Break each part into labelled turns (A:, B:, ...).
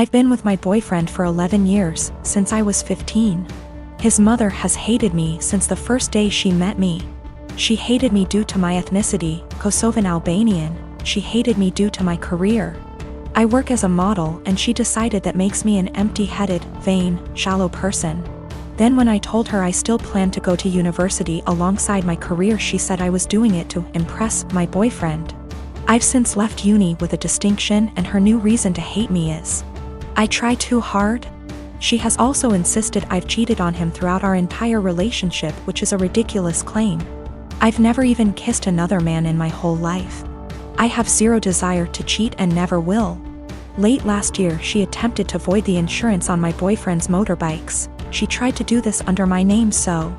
A: I've been with my boyfriend for 11 years, since I was 15. His mother has hated me since the first day she met me. She hated me due to my ethnicity, Kosovan Albanian. She hated me due to my career. I work as a model, and she decided that makes me an empty-headed, vain, shallow person. Then when I told her I still planned to go to university alongside my career, she said I was doing it to impress my boyfriend. I've since left uni with a distinction, and her new reason to hate me is I try too hard. She has also insisted I've cheated on him throughout our entire relationship, which is a ridiculous claim. I've never even kissed another man in my whole life. I have zero desire to cheat and never will. Late last year, she attempted to void the insurance on my boyfriend's motorbikes. She tried to do this under my name, so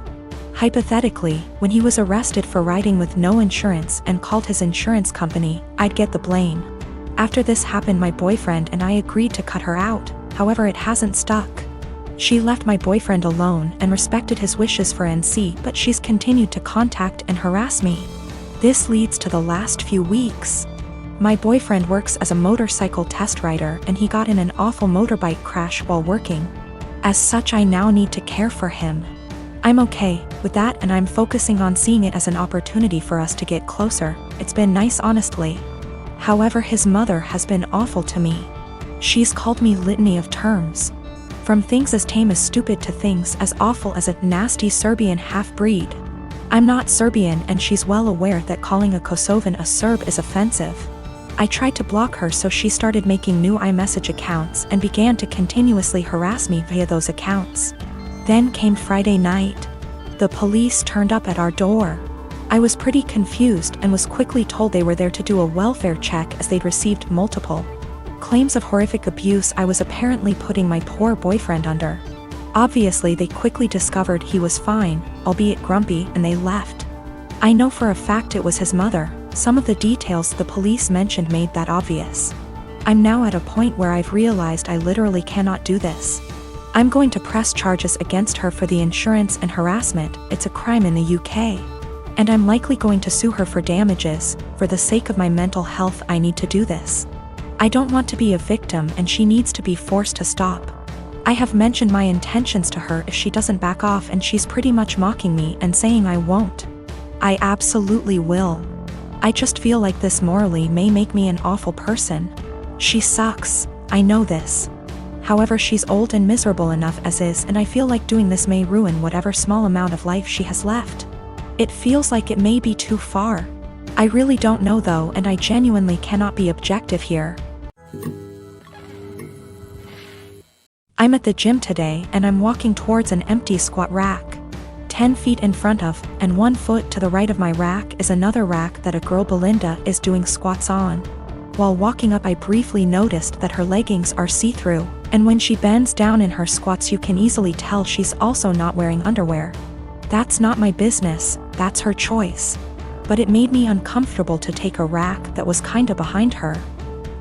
A: hypothetically, when he was arrested for riding with no insurance and called his insurance company, I'd get the blame. After this happened, my boyfriend and I agreed to cut her out. However, it hasn't stuck. She left my boyfriend alone and respected his wishes for NC, but she's continued to contact and harass me. This leads to the last few weeks. My boyfriend works as a motorcycle test rider, and he got in an awful motorbike crash while working. As such, I now need to care for him. I'm okay with that, and I'm focusing on seeing it as an opportunity for us to get closer. It's been nice, honestly. However, his mother has been awful to me. She's called me litany of terms. From things as tame as stupid to things as awful as a nasty Serbian half-breed. I'm not Serbian, and she's well aware that calling a Kosovan a Serb is offensive. I tried to block her, so she started making new iMessage accounts and began to continuously harass me via those accounts. Then came Friday night. The police turned up at our door. I was pretty confused and was quickly told they were there to do a welfare check as they'd received multiple claims of horrific abuse I was apparently putting my poor boyfriend under. Obviously, they quickly discovered he was fine, albeit grumpy, and they left. I know for a fact it was his mother. Some of the details the police mentioned made that obvious. I'm now at a point where I've realized I literally cannot do this. I'm going to press charges against her for the insurance and harassment. It's a crime in the UK. And I'm likely going to sue her for damages. For the sake of my mental health, I need to do this. I don't want to be a victim, and she needs to be forced to stop. I have mentioned my intentions to her if she doesn't back off, and she's pretty much mocking me and saying I won't. I absolutely will. I just feel like this morally may make me an awful person. She sucks, I know this. However, she's old and miserable enough as is, and I feel like doing this may ruin whatever small amount of life she has left. It feels like it may be too far. I really don't know though, and I genuinely cannot be objective here. I'm at the gym today, and I'm walking towards an empty squat rack. 10 feet in front of, and 1 foot to the right of my rack is another rack that a girl, Belinda, is doing squats on. While walking up, I briefly noticed that her leggings are see-through, and when she bends down in her squats you can easily tell she's also not wearing underwear. That's not my business, that's her choice. But it made me uncomfortable to take a rack that was kinda behind her.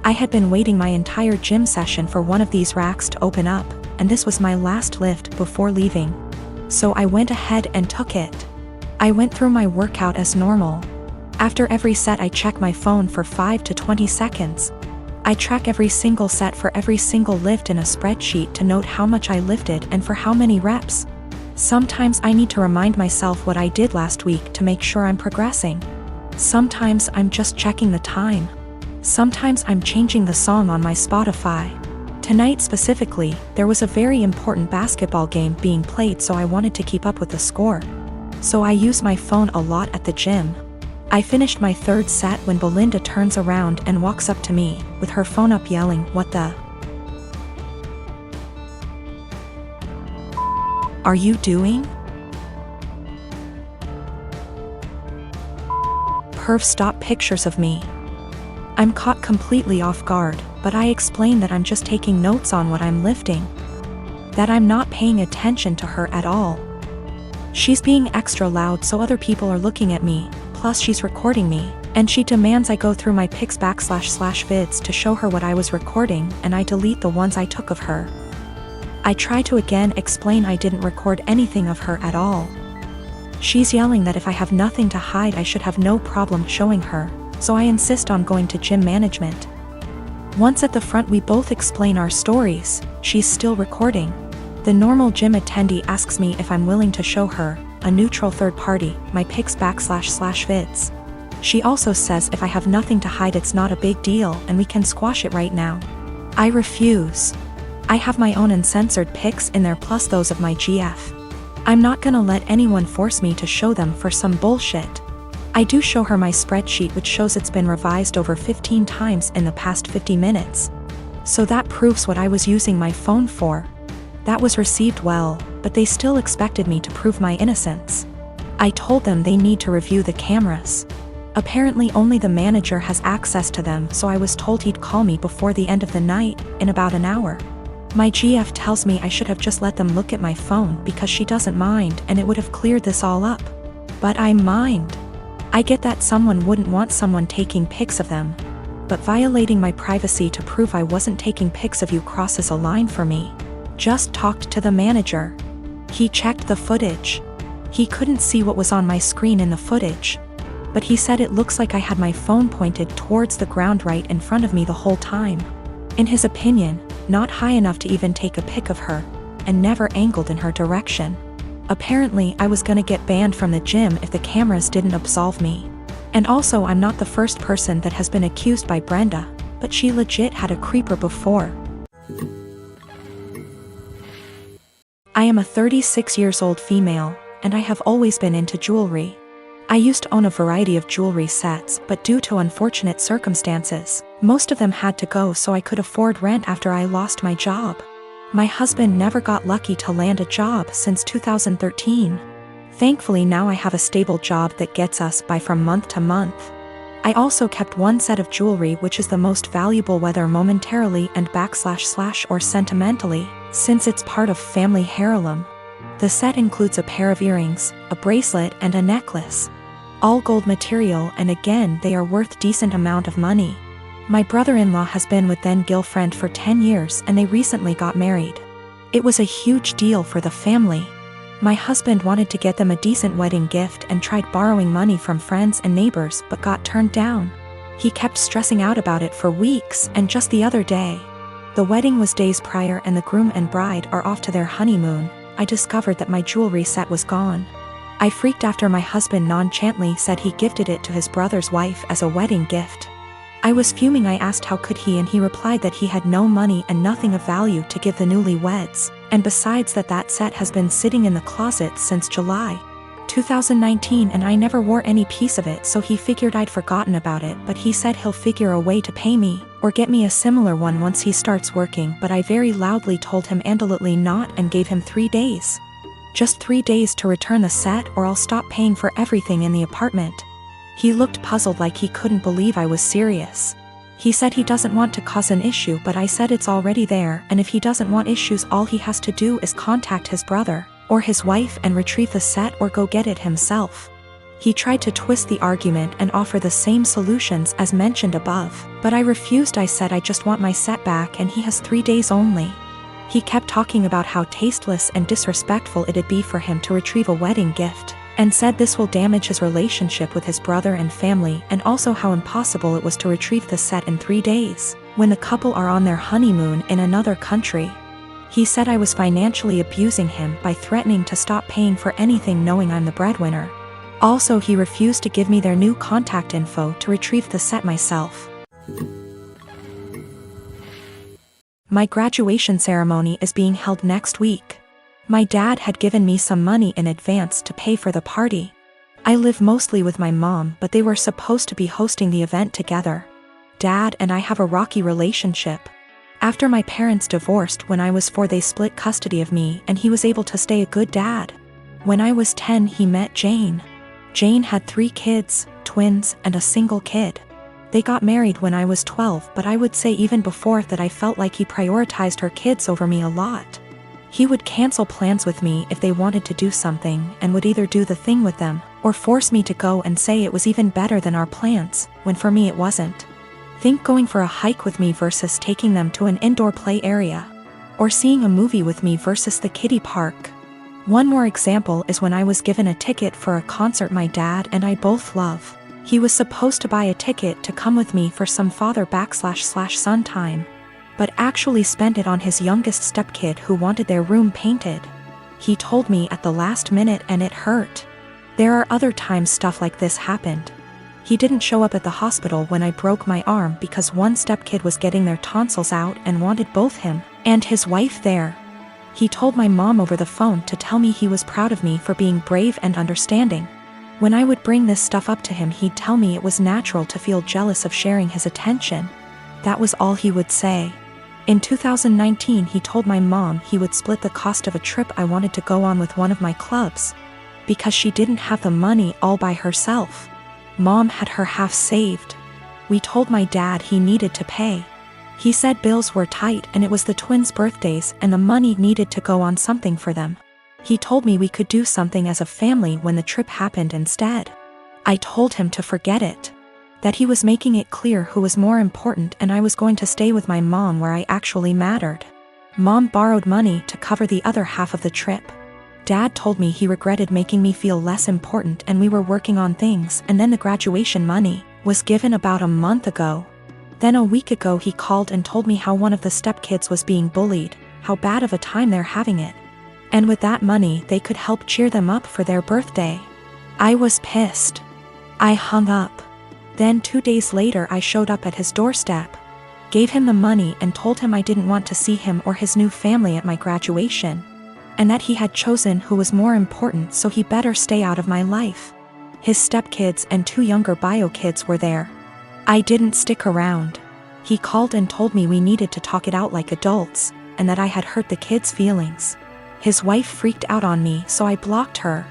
A: I had been waiting my entire gym session for one of these racks to open up, and this was my last lift before leaving. So I went ahead and took it. I went through my workout as normal. After every set I check my phone for 5 to 20 seconds. I track every single set for every single lift in a spreadsheet to note how much I lifted and for how many reps. Sometimes I need to remind myself what I did last week to make sure I'm progressing. Sometimes I'm just checking the time. Sometimes I'm changing the song on my Spotify. Tonight specifically, there was a very important basketball game being played, so I wanted to keep up with the score. So I use my phone a lot at the gym. I finished my 3rd set when Belinda turns around and walks up to me, with her phone up yelling, "What the are you doing?" Perv stop pictures of me. I'm caught completely off guard, but I explain that I'm just taking notes on what I'm lifting. That I'm not paying attention to her at all. She's being extra loud so other people are looking at me, plus she's recording me, and she demands I go through my pics /vids to show her what I was recording, and I delete the ones I took of her. I try to again explain I didn't record anything of her at all. She's yelling that if I have nothing to hide I should have no problem showing her, so I insist on going to gym management. Once at the front we both explain our stories. She's still recording. The normal gym attendee asks me if I'm willing to show her, a neutral third party, my pics / vids. She also says if I have nothing to hide it's not a big deal and we can squash it right now. I refuse. I have my own uncensored pics in there plus those of my GF. I'm not gonna let anyone force me to show them for some bullshit. I do show her my spreadsheet which shows it's been revised over 15 times in the past 50 minutes. So that proves what I was using my phone for. That was received well, but they still expected me to prove my innocence. I told them they need to review the cameras. Apparently only the manager has access to them, so I was told he'd call me before the end of the night, in about an hour. My GF tells me I should have just let them look at my phone because she doesn't mind and it would have cleared this all up. But I mind. I get that someone wouldn't want someone taking pics of them. But violating my privacy to prove I wasn't taking pics of you crosses a line for me. Just talked to the manager. He checked the footage. He couldn't see what was on my screen in the footage. But he said it looks like I had my phone pointed towards the ground right in front of me the whole time. In his opinion, not high enough to even take a pic of her, and never angled in her direction. Apparently I was gonna get banned from the gym if the cameras didn't absolve me. And also I'm not the first person that has been accused by Brenda, but she legit had a creeper before. I am a 36 years old female, and I have always been into jewelry. I used to own a variety of jewelry sets, but due to unfortunate circumstances, most of them had to go so I could afford rent after I lost my job. My husband never got lucky to land a job since 2013. Thankfully now I have a stable job that gets us by from month to month. I also kept one set of jewelry which is the most valuable whether momentarily and / or sentimentally, since it's part of family heirloom. The set includes a pair of earrings, a bracelet and a necklace. All gold material and again they are worth decent amount of money. My brother-in-law has been with then-girlfriend for 10 years and they recently got married. It was a huge deal for the family. My husband wanted to get them a decent wedding gift and tried borrowing money from friends and neighbors but got turned down. He kept stressing out about it for weeks and just the other day. The wedding was days prior and the groom and bride are off to their honeymoon. I discovered that my jewelry set was gone. I freaked after my husband nonchalantly said he gifted it to his brother's wife as a wedding gift. I was fuming. I asked how could he and he replied that he had no money and nothing of value to give the newlyweds, and besides that set has been sitting in the closet since July 2019 and I never wore any piece of it, so he figured I'd forgotten about it, but he said he'll figure a way to pay me or get me a similar one once he starts working, but I very loudly told him absolutely not and gave him 3 days. Just 3 days to return the set or I'll stop paying for everything in the apartment. He looked puzzled like he couldn't believe I was serious. He said he doesn't want to cause an issue, but I said it's already there and if he doesn't want issues all he has to do is contact his brother or his wife and retrieve the set or go get it himself. He tried to twist the argument and offer the same solutions as mentioned above, but I refused. I said I just want my set back and he has 3 days only. He kept talking about how tasteless and disrespectful it'd be for him to retrieve a wedding gift, and said this will damage his relationship with his brother and family, and also how impossible it was to retrieve the set in 3 days, when the couple are on their honeymoon in another country. He said I was financially abusing him by threatening to stop paying for anything knowing I'm the breadwinner. Also he refused to give me their new contact info to retrieve the set myself. My graduation ceremony is being held next week. My dad had given me some money in advance to pay for the party. I live mostly with my mom, but they were supposed to be hosting the event together. Dad and I have a rocky relationship. After my parents divorced when I was 4, they split custody of me and he was able to stay a good dad. When I was 10 he met Jane. Jane had 3 kids, twins and a single kid. They got married when I was 12, but I would say even before that I felt like he prioritized her kids over me a lot. He would cancel plans with me if they wanted to do something and would either do the thing with them or force me to go and say it was even better than our plans, when for me it wasn't. Think going for a hike with me versus taking them to an indoor play area. Or seeing a movie with me versus the kiddie park. One more example is when I was given a ticket for a concert my dad and I both love. He was supposed to buy a ticket to come with me for some father/son time, but actually spent it on his youngest stepkid who wanted their room painted. He told me at the last minute and it hurt. There are other times stuff like this happened. He didn't show up at the hospital when I broke my arm because one stepkid was getting their tonsils out and wanted both him and his wife there. He told my mom over the phone to tell me he was proud of me for being brave and understanding. When I would bring this stuff up to him, he'd tell me it was natural to feel jealous of sharing his attention. That was all he would say. In 2019, he told my mom he would split the cost of a trip I wanted to go on with one of my clubs, because she didn't have the money all by herself. Mom had her half saved. We told my dad he needed to pay. He said bills were tight and it was the twins' birthdays and the money needed to go on something for them. He told me we could do something as a family when the trip happened instead. I told him to forget it. That he was making it clear who was more important and I was going to stay with my mom where I actually mattered. Mom borrowed money to cover the other half of the trip. Dad told me he regretted making me feel less important and we were working on things, and then the graduation money was given about a month ago. Then a week ago he called and told me how one of the stepkids was being bullied, how bad of a time they're having it. And with that money they could help cheer them up for their birthday. I was pissed. I hung up. Then 2 days later I showed up at his doorstep, gave him the money and told him I didn't want to see him or his new family at my graduation, and that he had chosen who was more important, so he better stay out of my life. His stepkids and 2 younger bio kids were there. I didn't stick around. He called and told me we needed to talk it out like adults, and that I had hurt the kids' feelings. His wife freaked out on me, so I blocked her,